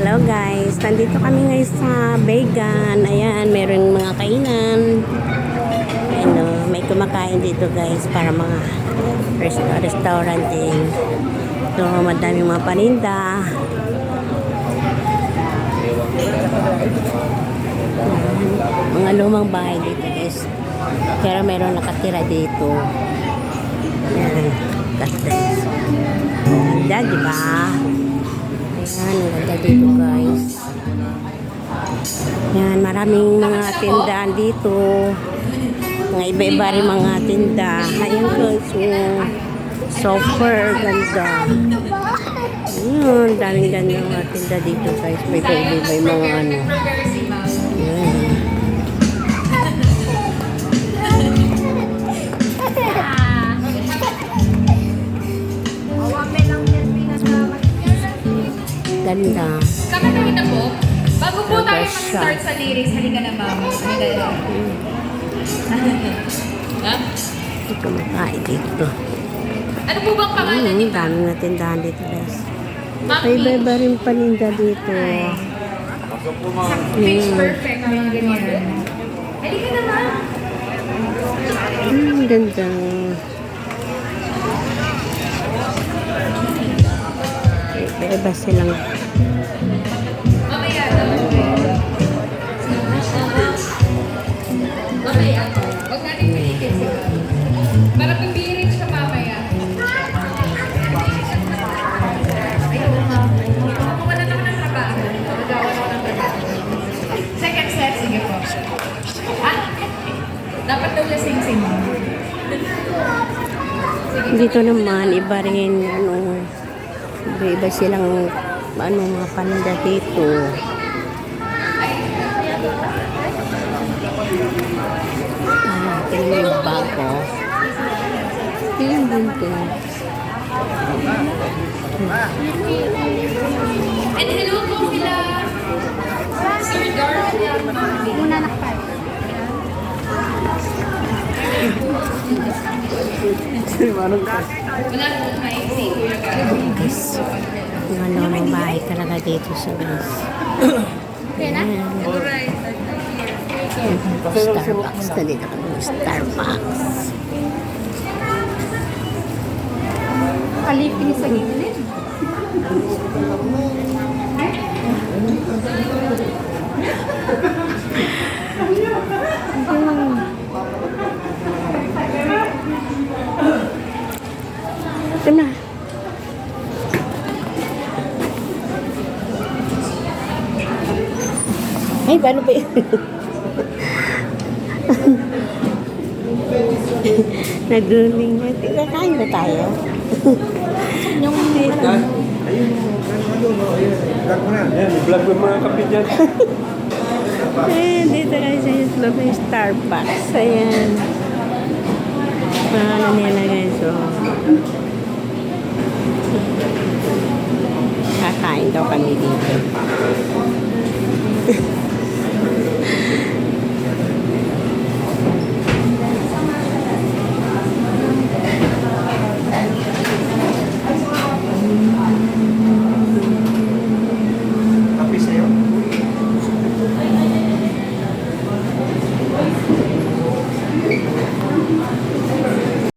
Hello guys, nandito kami ngayon sa Vegan. Ayan, meron mga kainan. Ano, may kumakain dito guys para mga restaurant din. So, madaming mga paninda. Mga lumang bahay dito guys. Pero meron nakatira dito. Ayan, guys. Ganda, diba? Ayan, ang ganda dito guys. Ayan, maraming mga tindahan dito. Mga iba-iba rin mga tinda. Ayan guys, super ganda. Ayan, daming ganda mga tinda dito guys. May iba-iba yung mga ano. Ayan. Ganda. Kakatabi na po. Bago po tayo mag-start sa lyrics, halika na mama. Halika na. Ha? Hindi kumakain dito. Ano po bang pangalan niyo? Daming na tindahan dito guys. Ma'am May iba-iba rin paninda dito. Pitch perfect. Mga ganyan. Halika na ma'am. Ganda. Iba-iba silang Mamaya. Mamaya. Huwag natin piligin sila. Para pipirich ka mamaya. Ayun. Kung wala naman ang trabaho, magawa naman ang trabaho. Second set, sige po. Ah, dapat daw lasing-sing. dito naman iba rin ano, iba silang ano mga paninda dito. Tingnan mo yung bago. Tingnan din ito. And hello po sila. Sir Darwin. Muna nakapal. Wala po maiksi, Kuya Gary. Guys, mga lumang bahay talaga dito sa guys. Ayan. Starbucks na dito kami. Starbucks. Alipin sa gilid. Ito na. Ay, paano ba yun? Naduling na. Kakain na tayo. Yung dito. Vlog mo mga kape dyan. Ayan, dito guys sa loob ng Starbucks. Ayan. Pangalan nila guys. So, kakain daw kami dito.